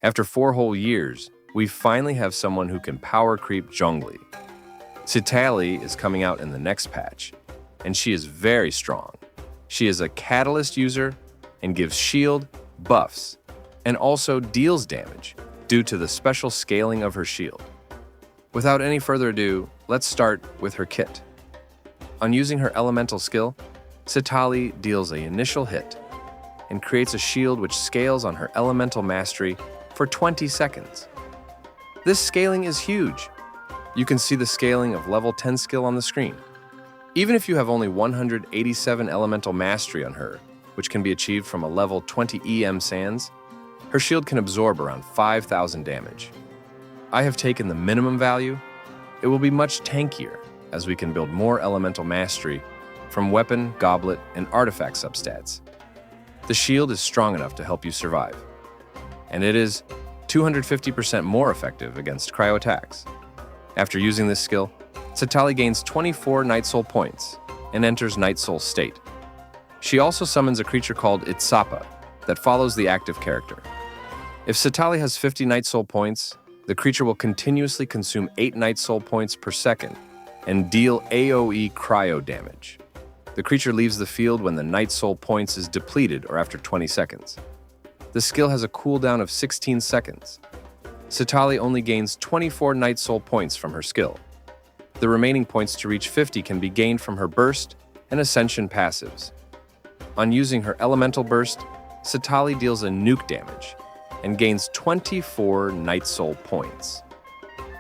After 4 whole years, we finally have someone who can power creep Zhongli. Citlali is coming out in the next patch, and she is very strong. She is a catalyst user and gives shield, buffs, and also deals damage due to the special scaling of her shield. Without any further ado, let's start with her kit. On using her elemental skill, Citlali deals an initial hit and creates a shield which scales on her elemental mastery for 20 seconds. This scaling is huge. You can see the scaling of level 10 skill on the screen. Even if you have only 187 elemental mastery on her, which can be achieved from a level 20 EM Sands, her shield can absorb around 5,000 damage. I have taken the minimum value. It will be much tankier as we can build more elemental mastery from weapon, goblet, and artifact substats. The shield is strong enough to help you survive, and it is 250% more effective against cryo attacks. After using this skill, Citlali gains 24 Night Soul points and enters Night Soul state. She also summons a creature called Itsapa that follows the active character. If Citlali has 50 Night Soul points, the creature will continuously consume 8 Night Soul points per second and deal AoE cryo damage. The creature leaves the field when the Night Soul points is depleted or after 20 seconds. The skill has a cooldown of 16 seconds. Citlali only gains 24 Night Soul points from her skill. The remaining points to reach 50 can be gained from her burst and ascension passives. On using her elemental burst, Citlali deals a nuke damage and gains 24 Night Soul points.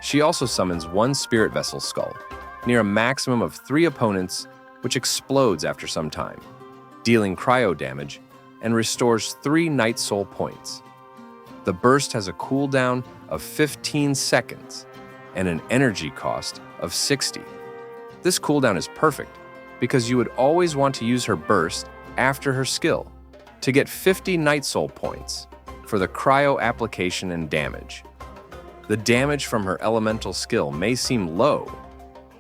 She also summons 1 Spirit Vessel Skull near a maximum of 3 opponents, which explodes after some time, dealing cryo damage and restores 3 Night Soul points. The burst has a cooldown of 15 seconds and an energy cost of 60. This cooldown is perfect because you would always want to use her burst after her skill to get 50 Night Soul points for the cryo application and damage. The damage from her elemental skill may seem low,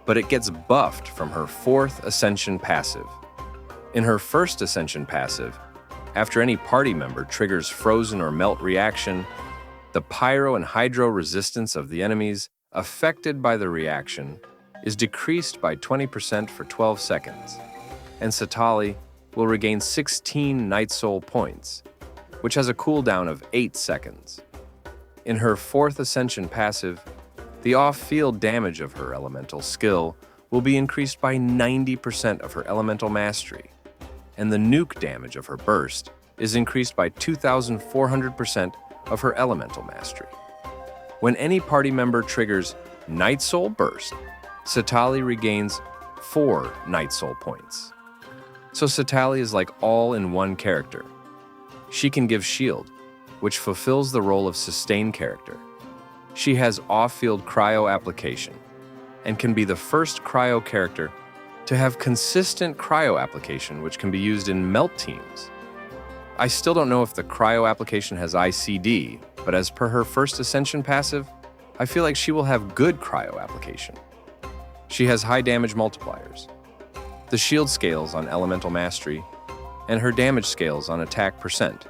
but it gets buffed from her 4th Ascension passive. In her 1st Ascension passive, after any party member triggers frozen or melt reaction, the pyro and hydro resistance of the enemies affected by the reaction is decreased by 20% for 12 seconds, and Citlali will regain 16 Night Soul points, which has a cooldown of 8 seconds. In her 4th Ascension passive, the off-field damage of her elemental skill will be increased by 90% of her elemental mastery, and the nuke damage of her burst is increased by 2,400% of her elemental mastery. When any party member triggers Night Soul Burst, Citlali regains 4 Night Soul points. So Citlali is like all-in-one character. She can give shield, which fulfills the role of sustain character. She has off-field cryo application and can be the first cryo character to have consistent cryo application, which can be used in melt teams. I still don't know if the cryo application has ICD, but as per her 1st Ascension passive, I feel like she will have good cryo application. She has high damage multipliers. The shield scales on elemental mastery, and her damage scales on attack percent.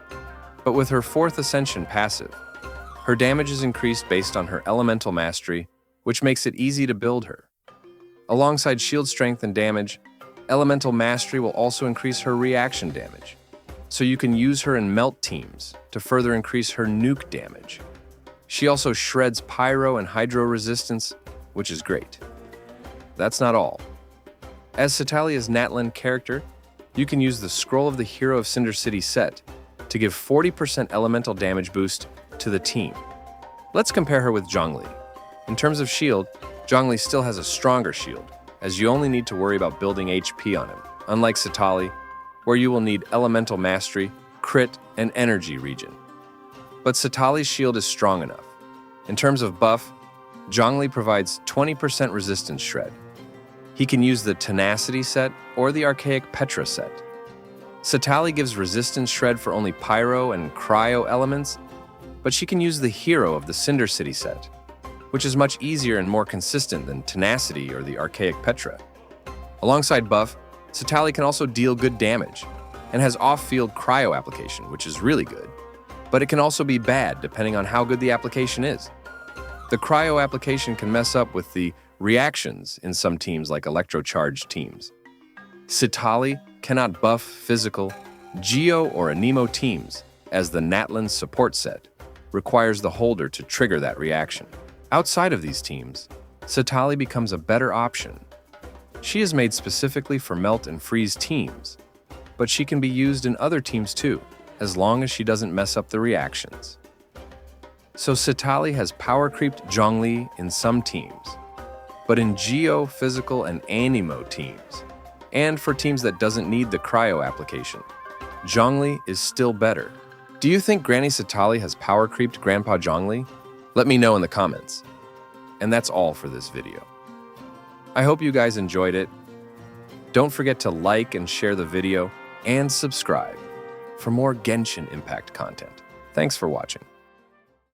But with her 4th Ascension passive, her damage is increased based on her elemental mastery, which makes it easy to build her. Alongside shield strength and damage, elemental mastery will also increase her reaction damage, so you can use her in melt teams to further increase her nuke damage. She also shreds pyro and hydro resistance, which is great. That's not all. As Citlali's Natlan character, you can use the Scroll of the Hero of Cinder City set to give 40% elemental damage boost to the team. Let's compare her with Zhongli. In terms of shield, Zhongli still has a stronger shield, as you only need to worry about building HP on him, unlike Citlali, where you will need elemental mastery, crit, and energy regen. But Citlali's shield is strong enough. In terms of buff, Zhongli provides 20% resistance shred. He can use the Tenacity set or the Archaic Petra set. Citlali gives resistance shred for only pyro and cryo elements, but she can use the Hero of the Cinder City set, which is much easier and more consistent than Tenacity or the Archaic Petra. Alongside buff, Citlali can also deal good damage and has off-field cryo application, which is really good. but it can also be bad depending on how good the application is. The cryo application can mess up with the reactions in some teams like electrocharged teams. Citlali cannot buff physical, Geo or Anemo teams, as the Natlan's support set requires the holder to trigger that reaction. Outside of these teams, Citlali becomes a better option. She is made specifically for melt and freeze teams, but she can be used in other teams too, as long as she doesn't mess up the reactions. So Citlali has power creeped Zhongli in some teams, but in Geo, Physical, and Anemo teams, and for teams that doesn't need the cryo application, Zhongli is still better. Do you think Granny Citlali has power creeped Grandpa Zhongli? Let me know in the comments. And that's all for this video. I hope you guys enjoyed it. Don't forget to like and share the video and subscribe for more Genshin Impact content. Thanks for watching.